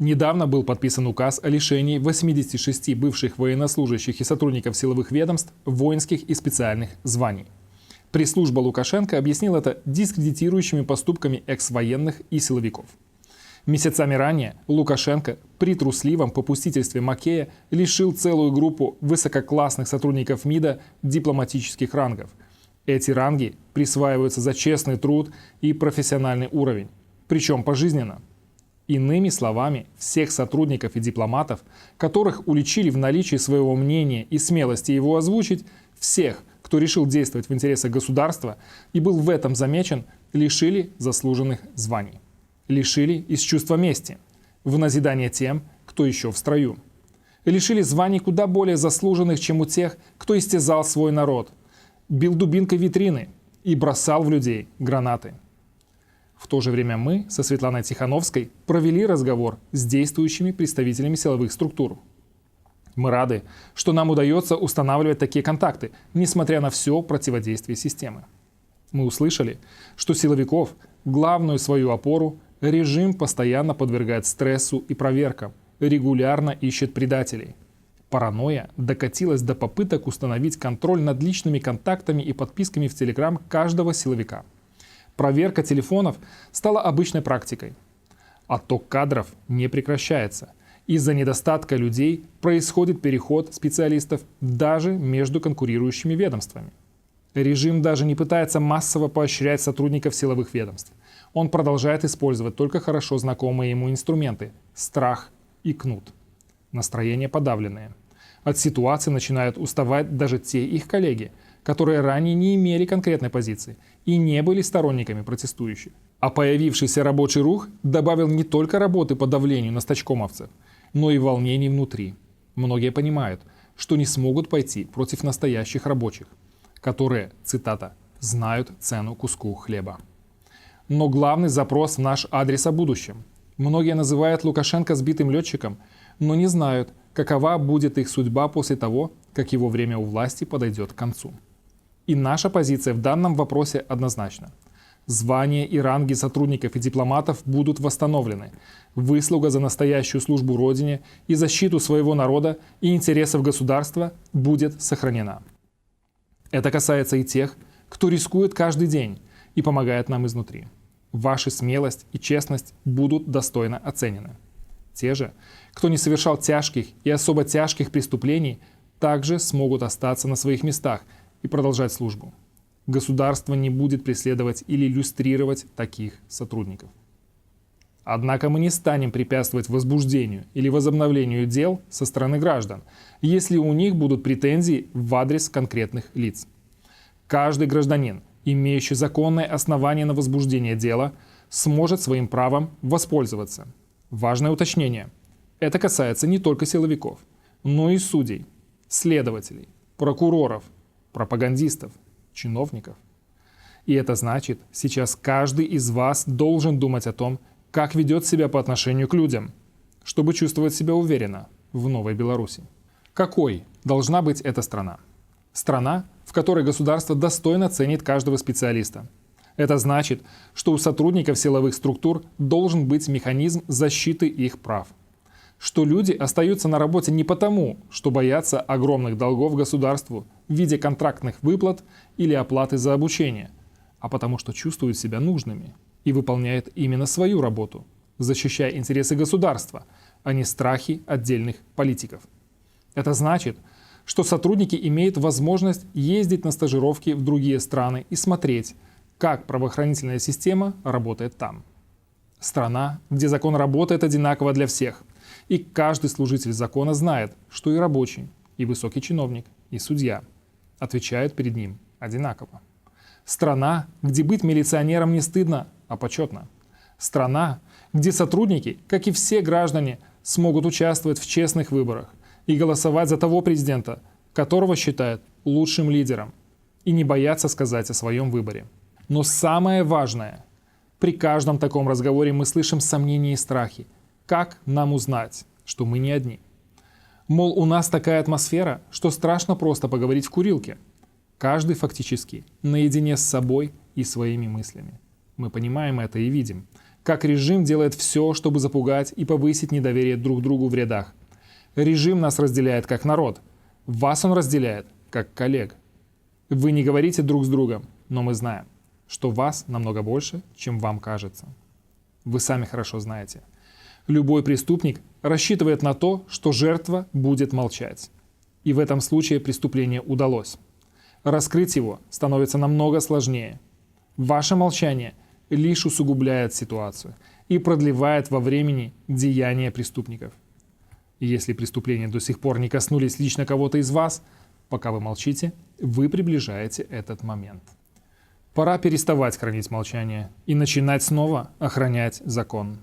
Недавно был подписан указ о лишении 86 бывших военнослужащих и сотрудников силовых ведомств воинских и специальных званий. Пресс-служба Лукашенко объяснила это дискредитирующими поступками экс-военных и силовиков. Месяцами ранее Лукашенко при трусливом попустительстве Макея лишил целую группу высококлассных сотрудников МИДа дипломатических рангов. Эти ранги присваиваются за честный труд и профессиональный уровень, причем пожизненно. Иными словами, всех сотрудников и дипломатов, которых уличили в наличии своего мнения и смелости его озвучить, всех, кто решил действовать в интересах государства и был в этом замечен, лишили заслуженных званий. Лишили из чувства мести, в назидание тем, кто еще в строю. Лишили званий куда более заслуженных, чем у тех, кто истязал свой народ, бил дубинкой витрины и бросал в людей гранаты. В то же время мы со Светланой Тихановской провели разговор с действующими представителями силовых структур. Мы рады, что нам удается устанавливать такие контакты, несмотря на все противодействие системы. Мы услышали, что силовиков, главную свою опору, режим постоянно подвергает стрессу и проверкам, регулярно ищет предателей. Паранойя докатилась до попыток установить контроль над личными контактами и подписками в Telegram каждого силовика. Проверка телефонов стала обычной практикой. Отток кадров не прекращается. Из-за недостатка людей происходит переход специалистов даже между конкурирующими ведомствами. Режим даже не пытается массово поощрять сотрудников силовых ведомств. Он продолжает использовать только хорошо знакомые ему инструменты – страх и кнут. Настроения подавленные. От ситуации начинают уставать даже те их коллеги, которые ранее не имели конкретной позиции и не были сторонниками протестующих. А появившийся рабочий рух добавил не только работы по давлению на стачкомовцев, но и волнений внутри. Многие понимают, что не смогут пойти против настоящих рабочих, которые, цитата, «знают цену куску хлеба». Но главный запрос в наш адрес о будущем. Многие называют Лукашенко сбитым летчиком, но не знают, какова будет их судьба после того, как его время у власти подойдет к концу. И наша позиция в данном вопросе однозначна. Звания и ранги сотрудников и дипломатов будут восстановлены. Выслуга за настоящую службу Родине и защиту своего народа и интересов государства будет сохранена. Это касается и тех, кто рискует каждый день и помогает нам изнутри. Ваша смелость и честность будут достойно оценены. Те же, кто не совершал тяжких и особо тяжких преступлений, также смогут остаться на своих местах и продолжать службу. Государство не будет преследовать или иллюстрировать таких сотрудников. Однако мы не станем препятствовать возбуждению или возобновлению дел со стороны граждан, если у них будут претензии в адрес конкретных лиц. Каждый гражданин, имеющий законное основание на возбуждение дела, сможет своим правом воспользоваться. Важное уточнение. Это касается не только силовиков, но и судей, следователей, прокуроров, пропагандистов, чиновников. И это значит, сейчас каждый из вас должен думать о том, как ведет себя по отношению к людям, чтобы чувствовать себя уверенно в новой Беларуси. Какой должна быть эта страна? Страна, в которой государство достойно ценит каждого специалиста. Это значит, что у сотрудников силовых структур должен быть механизм защиты их прав. Что люди остаются на работе не потому, что боятся огромных долгов государству в виде контрактных выплат или оплаты за обучение, а потому что чувствуют себя нужными и выполняют именно свою работу, защищая интересы государства, а не страхи отдельных политиков. Это значит, что сотрудники имеют возможность ездить на стажировки в другие страны и смотреть, как правоохранительная система работает там. Страна, где закон работает одинаково для всех, и каждый служитель закона знает, что и рабочий, и высокий чиновник, и судья отвечают перед ним одинаково. Страна, где быть милиционером не стыдно, а почетно. Страна, где сотрудники, как и все граждане, смогут участвовать в честных выборах и голосовать за того президента, которого считают лучшим лидером, и не бояться сказать о своем выборе. Но самое важное, при каждом таком разговоре мы слышим сомнения и страхи. Как нам узнать, что мы не одни? Мол, у нас такая атмосфера, что страшно просто поговорить в курилке. Каждый фактически наедине с собой и своими мыслями. Мы понимаем это и видим, как режим делает все, чтобы запугать и повысить недоверие друг к другу в рядах. Режим нас разделяет как народ. Вас он разделяет как коллег. Вы не говорите друг с другом, но мы знаем, что вас намного больше, чем вам кажется. Вы сами хорошо знаете. Любой преступник рассчитывает на то, что жертва будет молчать. И в этом случае преступление удалось. Раскрыть его становится намного сложнее. Ваше молчание лишь усугубляет ситуацию и продлевает во времени деяния преступников. И если преступления до сих пор не коснулись лично кого-то из вас, пока вы молчите, вы приближаете этот момент. Пора переставать хранить молчание и начинать снова охранять закон.